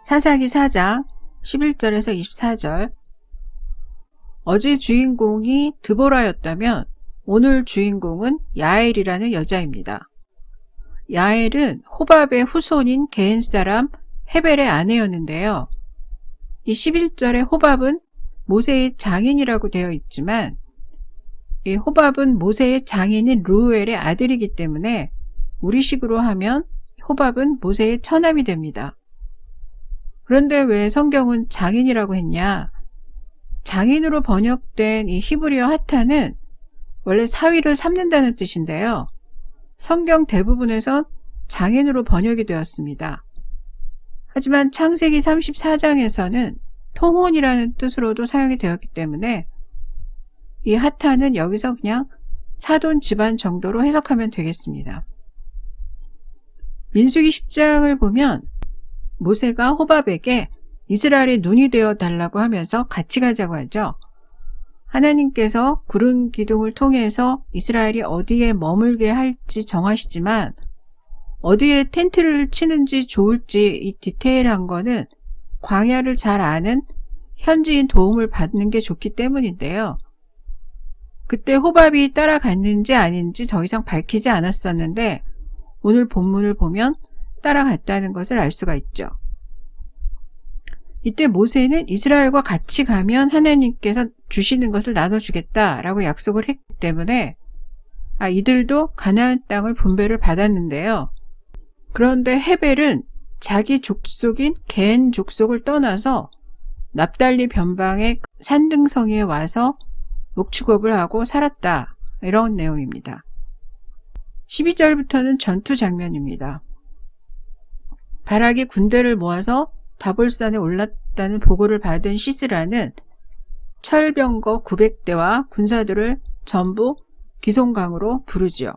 사사기 4장 11절에서 24절. 어제 주인공이 드보라였다면 오늘 주인공은 야엘이라는 여자입니다. 야엘은 호밥의 후손인 게엔 사람 헤벨의 아내였는데요. 이 11절에 호밥은 모세의 장인이라고 되어 있지만 이 호밥은 모세의 장인인 르우엘의 아들이기 때문에 우리식으로 하면 호밥은 모세의 처남이 됩니다. 그런데 왜 성경은 장인이라고 했냐? 장인으로 번역된 이 히브리어 하타는 원래 사위를 삼는다는 뜻인데요. 성경 대부분에선 장인으로 번역이 되었습니다. 하지만 창세기 34장에서는 통혼이라는 뜻으로도 사용이 되었기 때문에 이 하타는 여기서 그냥 사돈 집안 정도로 해석하면 되겠습니다. 민수기 10장을 보면 모세가 호밥에게 이스라엘의 눈이 되어 달라고 하면서 같이 가자고 하죠. 하나님께서 구름 기둥을 통해서 이스라엘이 어디에 머물게 할지 정하시지만 어디에 텐트를 치는지 좋을지 이 디테일한 거는 광야를 잘 아는 현지인 도움을 받는 게 좋기 때문인데요. 그때 호밥이 따라갔는지 아닌지 더 이상 밝히지 않았었는데 오늘 본문을 보면 따라갔다는 것을 알 수가 있죠. 이때 모세는 이스라엘과 같이 가면 하나님께서 주시는 것을 나눠주겠다라고 약속을 했기 때문에 이들도 가나안 땅을 분배를 받았는데요. 그런데 헤벨은 자기 족속인 게엔 족속을 떠나서 납달리 변방의 산등성이에 와서 목축업을 하고 살았다. 이런 내용입니다. 12절부터는 전투 장면입니다. 바락이 군대를 모아서 다볼산에 올랐다는 보고를 받은 시스라는 철병거 900대와 군사들을 전부 기송강으로 부르지요.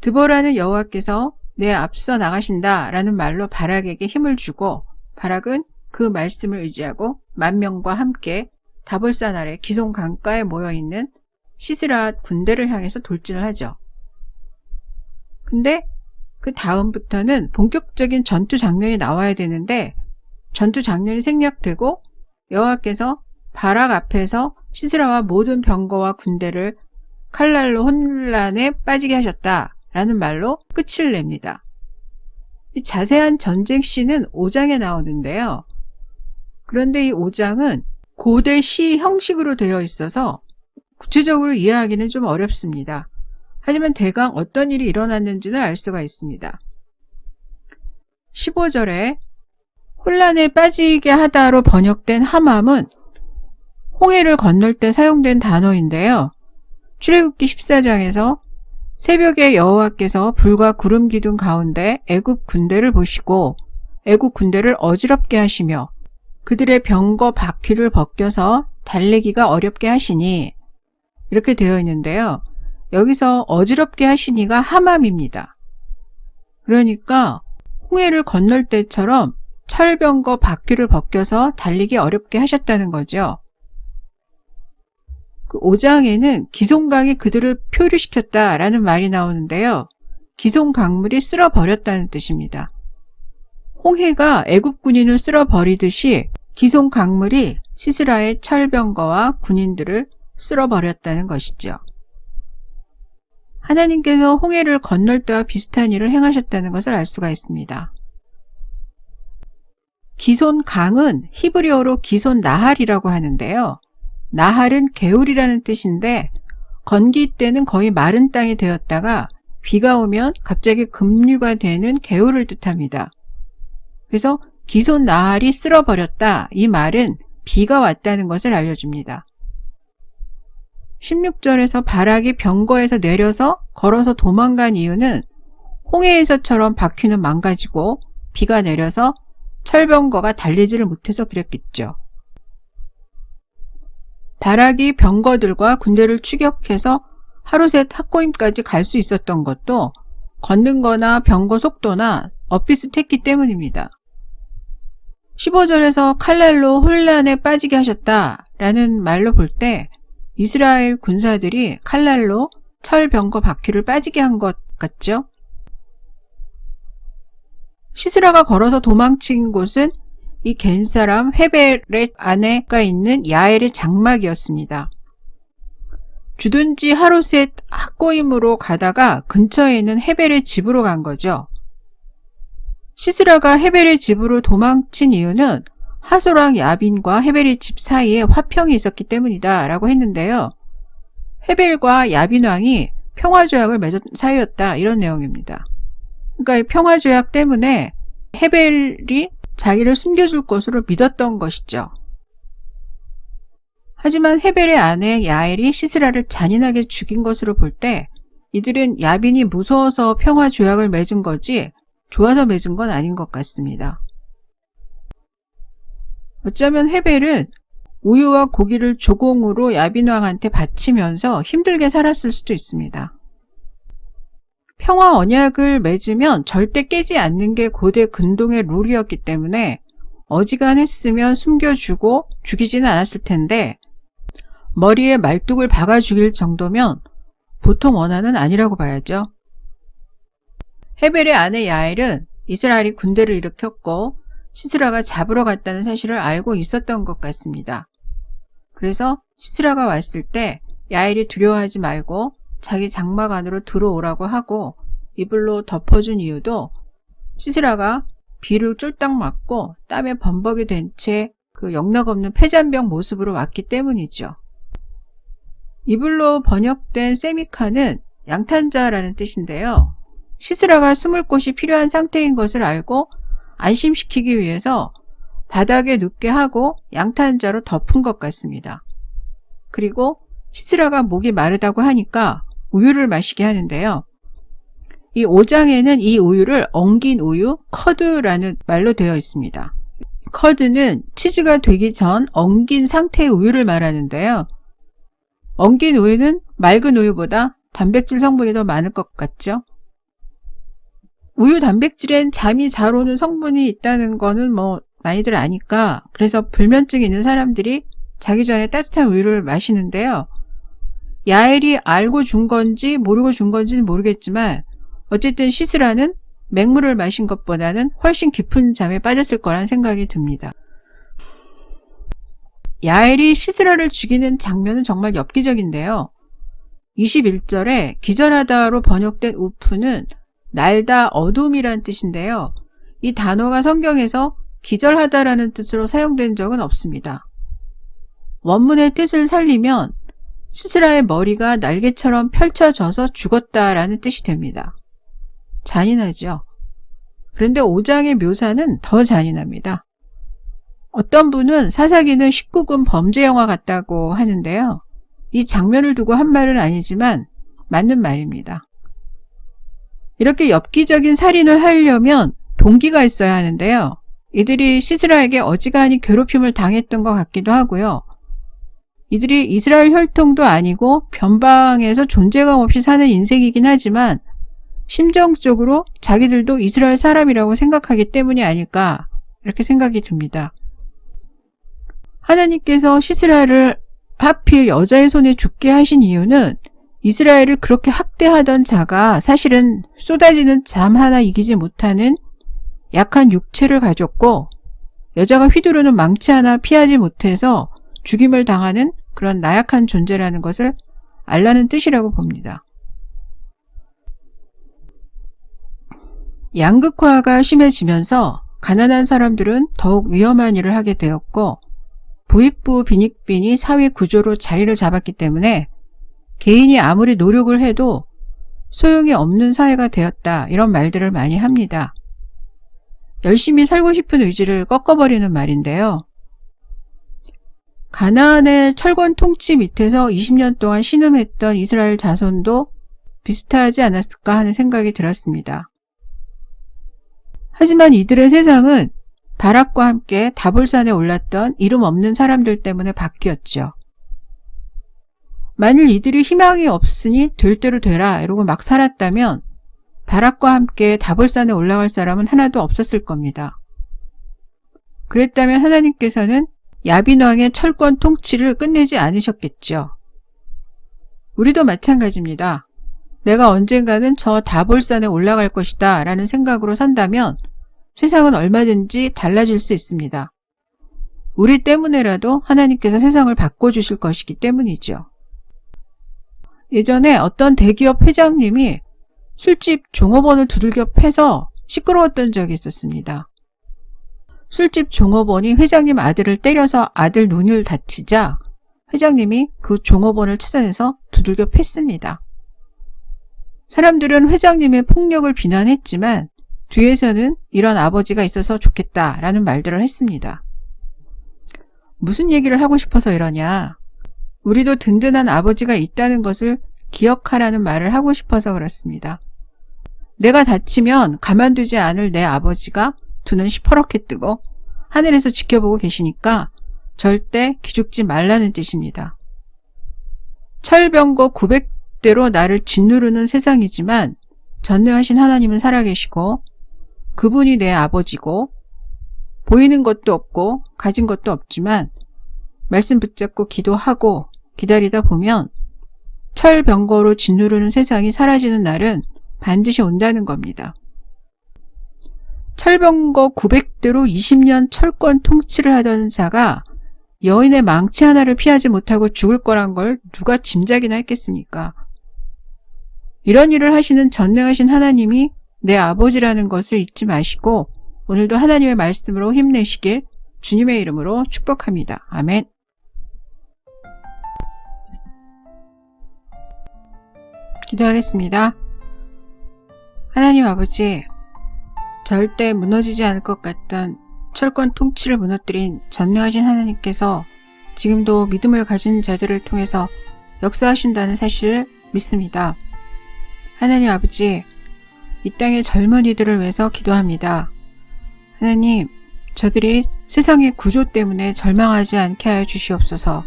드보라는 여호와께서 내 앞서 나가신다 라는 말로 바락에게 힘을 주고 바락은 그 말씀을 의지하고 10,000명과 함께 다볼산 아래 기송 강가에 모여있는 시스라 군대를 향해서 돌진을 하죠. 근데 그 다음부터는 본격적인 전투 장면이 나와야 되는데 전투 장면이 생략되고 여호와께서 바락 앞에서 시스라와 모든 병거와 군대를 칼날로 혼란에 빠지게 하셨다라는 말로 끝을 냅니다. 이 자세한 전쟁 씬은 5장에 나오는데요. 그런데 이 5장은 고대 시 형식으로 되어 있어서 구체적으로 이해하기는 좀 어렵습니다. 하지만 대강 어떤 일이 일어났는지는 알 수가 있습니다. 15절에 혼란에 빠지게 하다로 번역된 하맘은 홍해를 건널 때 사용된 단어인데요. 출애굽기 14장에서 새벽에 여호와께서 불과 구름 기둥 가운데 애굽 군대를 보시고 애굽 군대를 어지럽게 하시며 그들의 병거 바퀴를 벗겨서 달리기가 어렵게 하시니 이렇게 되어 있는데요. 여기서 어지럽게 하시니가 하맘입니다. 그러니까 홍해를 건널 때처럼 철병거 바퀴를 벗겨서 달리기 어렵게 하셨다는 거죠. 그 5장에는 기송강이 그들을 표류시켰다라는 말이 나오는데요. 기송강물이 쓸어버렸다는 뜻입니다. 홍해가 애굽 군인을 쓸어버리듯이 기송강물이 시스라의 철병거와 군인들을 쓸어버렸다는 것이죠. 하나님께서 홍해를 건널 때와 비슷한 일을 행하셨다는 것을 알 수가 있습니다. 기손강은 히브리어로 기손 나할이라고 하는데요. 나할은 개울이라는 뜻인데 건기 때는 거의 마른 땅이 되었다가 비가 오면 갑자기 급류가 되는 개울을 뜻합니다. 그래서 기손 나할이 쓸어버렸다. 이 말은 비가 왔다는 것을 알려줍니다. 16절에서 바락이 병거에서 내려서 걸어서 도망간 이유는 홍해에서처럼 바퀴는 망가지고 비가 내려서 철병거가 달리지를 못해서 그랬겠죠. 바락이 병거들과 군대를 추격해서 하루셋 학고임까지 갈 수 있었던 것도 걷는 거나 병거 속도나 엇비슷했기 때문입니다. 15절에서 칼날로 혼란에 빠지게 하셨다라는 말로 볼 때 이스라엘 군사들이 칼날로 철병거 바퀴를 빠지게 한 것 같죠? 시스라가 걸어서 도망친 곳은 이 겐 사람 헤벨의 아내가 있는 야엘의 장막이었습니다. 주둔지 하루셋 학고임으로 가다가 근처에 있는 헤벨의 집으로 간 거죠. 시스라가 헤벨의 집으로 도망친 이유는 하소랑 야빈과 헤벨의 집 사이에 화평이 있었기 때문이다 라고 했는데요. 헤벨과 야빈 왕이 평화조약을 맺은 사이였다, 이런 내용입니다. 그러니까 이 평화조약 때문에 헤벨이 자기를 숨겨줄 것으로 믿었던 것이죠. 하지만 헤벨의 아내 야엘이 시스라를 잔인하게 죽인 것으로 볼 때 이들은 야빈이 무서워서 평화조약을 맺은 거지 좋아서 맺은 건 아닌 것 같습니다. 어쩌면 헤벨은 우유와 고기를 조공으로 야빈 왕한테 바치면서 힘들게 살았을 수도 있습니다. 평화 언약을 맺으면 절대 깨지 않는 게 고대 근동의 룰이었기 때문에 어지간했으면 숨겨주고 죽이지는 않았을 텐데 머리에 말뚝을 박아 죽일 정도면 보통 원한은 아니라고 봐야죠. 헤벨의 아내 야엘은 이스라엘이 군대를 일으켰고 시스라가 잡으러 갔다는 사실을 알고 있었던 것 같습니다. 그래서 시스라가 왔을 때 야엘이 두려워하지 말고 자기 장막 안으로 들어오라고 하고 이불로 덮어준 이유도 시스라가 비를 쫄딱 맞고 땀에 범벅이 된 채 그 영락없는 폐잔병 모습으로 왔기 때문이죠. 이불로 번역된 세미카는 양탄자라는 뜻인데요. 시스라가 숨을 곳이 필요한 상태인 것을 알고 안심시키기 위해서 바닥에 눕게 하고 양탄자로 덮은 것 같습니다. 그리고 시스라가 목이 마르다고 하니까 우유를 마시게 하는데요. 이 5장에는 이 우유를 엉긴 우유, 커드라는 말로 되어 있습니다. 커드는 치즈가 되기 전 엉긴 상태의 우유를 말하는데요. 엉긴 우유는 맑은 우유보다 단백질 성분이 더 많을 것 같죠? 우유 단백질엔 잠이 잘 오는 성분이 있다는 거는 많이들 아니까 그래서 불면증이 있는 사람들이 자기 전에 따뜻한 우유를 마시는데요. 야엘이 알고 준 건지 모르고 준 건지는 모르겠지만 어쨌든 시스라는 맹물을 마신 것보다는 훨씬 깊은 잠에 빠졌을 거란 생각이 듭니다. 야엘이 시스라를 죽이는 장면은 정말 엽기적인데요. 21절에 기절하다로 번역된 우프는 날다, 어둠이란 뜻인데요. 이 단어가 성경에서 기절하다라는 뜻으로 사용된 적은 없습니다. 원문의 뜻을 살리면 시스라의 머리가 날개처럼 펼쳐져서 죽었다라는 뜻이 됩니다. 잔인하죠. 그런데 5장의 묘사는 더 잔인합니다. 어떤 분은 사사기는 19금 범죄 영화 같다고 하는데요. 이 장면을 두고 한 말은 아니지만 맞는 말입니다. 이렇게 엽기적인 살인을 하려면 동기가 있어야 하는데요. 이들이 시스라에게 어지간히 괴롭힘을 당했던 것 같기도 하고요. 이들이 이스라엘 혈통도 아니고 변방에서 존재감 없이 사는 인생이긴 하지만 심정적으로 자기들도 이스라엘 사람이라고 생각하기 때문이 아닐까 이렇게 생각이 듭니다. 하나님께서 시스라를 하필 여자의 손에 죽게 하신 이유는 이스라엘을 그렇게 학대하던 자가 사실은 쏟아지는 잠 하나 이기지 못하는 약한 육체를 가졌고 여자가 휘두르는 망치 하나 피하지 못해서 죽임을 당하는 그런 나약한 존재라는 것을 알라는 뜻이라고 봅니다. 양극화가 심해지면서 가난한 사람들은 더욱 위험한 일을 하게 되었고 부익부 빈익빈이 사회 구조로 자리를 잡았기 때문에 개인이 아무리 노력을 해도 소용이 없는 사회가 되었다 이런 말들을 많이 합니다. 열심히 살고 싶은 의지를 꺾어버리는 말인데요. 가나안의 철권 통치 밑에서 20년 동안 신음했던 이스라엘 자손도 비슷하지 않았을까 하는 생각이 들었습니다. 하지만 이들의 세상은 바락과 함께 다볼산에 올랐던 이름 없는 사람들 때문에 바뀌었죠. 만일 이들이 희망이 없으니 될 대로 되라 이러고 막 살았다면 바락과 함께 다볼산에 올라갈 사람은 하나도 없었을 겁니다. 그랬다면 하나님께서는 야빈 왕의 철권 통치를 끝내지 않으셨겠죠. 우리도 마찬가지입니다. 내가 언젠가는 저 다볼산에 올라갈 것이다 라는 생각으로 산다면 세상은 얼마든지 달라질 수 있습니다. 우리 때문에라도 하나님께서 세상을 바꿔주실 것이기 때문이죠. 예전에 어떤 대기업 회장님이 술집 종업원을 두들겨 패서 시끄러웠던 적이 있었습니다. 술집 종업원이 회장님 아들을 때려서 아들 눈을 다치자 회장님이 그 종업원을 찾아내서 두들겨 팼습니다. 사람들은 회장님의 폭력을 비난했지만 뒤에서는 이런 아버지가 있어서 좋겠다라는 말들을 했습니다. 무슨 얘기를 하고 싶어서 이러냐? 우리도 든든한 아버지가 있다는 것을 기억하라는 말을 하고 싶어서 그렇습니다. 내가 다치면 가만두지 않을 내 아버지가 두 눈 시퍼렇게 뜨고 하늘에서 지켜보고 계시니까 절대 기죽지 말라는 뜻입니다. 철병거 900대로 나를 짓누르는 세상이지만 전능하신 하나님은 살아계시고 그분이 내 아버지고 보이는 것도 없고 가진 것도 없지만 말씀 붙잡고 기도하고 기다리다 보면 철병거로 짓누르는 세상이 사라지는 날은 반드시 온다는 겁니다. 철병거 900대로 20년 철권 통치를 하던 자가 여인의 망치 하나를 피하지 못하고 죽을 거란 걸 누가 짐작이나 했겠습니까? 이런 일을 하시는 전능하신 하나님이 내 아버지라는 것을 잊지 마시고 오늘도 하나님의 말씀으로 힘내시길 주님의 이름으로 축복합니다. 아멘. 기도하겠습니다. 하나님 아버지, 절대 무너지지 않을 것 같던 철권 통치를 무너뜨린 전능하신 하나님께서 지금도 믿음을 가진 자들을 통해서 역사하신다는 사실을 믿습니다. 하나님 아버지, 이 땅의 젊은이들을 위해서 기도합니다. 하나님, 저들이 세상의 구조 때문에 절망하지 않게 하여 주시옵소서.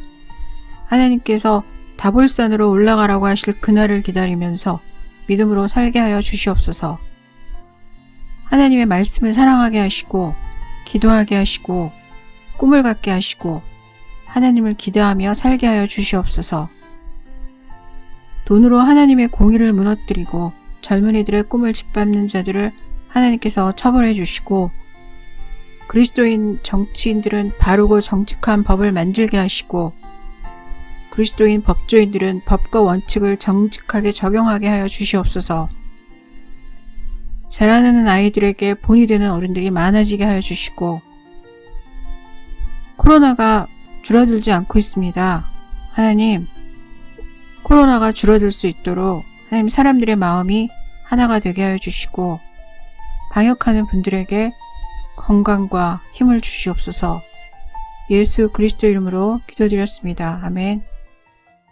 하나님께서 다볼산으로 올라가라고 하실 그날을 기다리면서 믿음으로 살게 하여 주시옵소서. 하나님의 말씀을 사랑하게 하시고 기도하게 하시고 꿈을 갖게 하시고 하나님을 기대하며 살게 하여 주시옵소서. 돈으로 하나님의 공의를 무너뜨리고 젊은이들의 꿈을 짓밟는 자들을 하나님께서 처벌해 주시고 그리스도인 정치인들은 바르고 정직한 법을 만들게 하시고 그리스도인 법조인들은 법과 원칙을 정직하게 적용하게 하여 주시옵소서. 자라나는 아이들에게 본이 되는 어른들이 많아지게 하여 주시고 코로나가 줄어들지 않고 있습니다. 하나님, 코로나가 줄어들 수 있도록 하나님 사람들의 마음이 하나가 되게 하여 주시고 방역하는 분들에게 건강과 힘을 주시옵소서. 예수 그리스도 이름으로 기도드렸습니다. 아멘.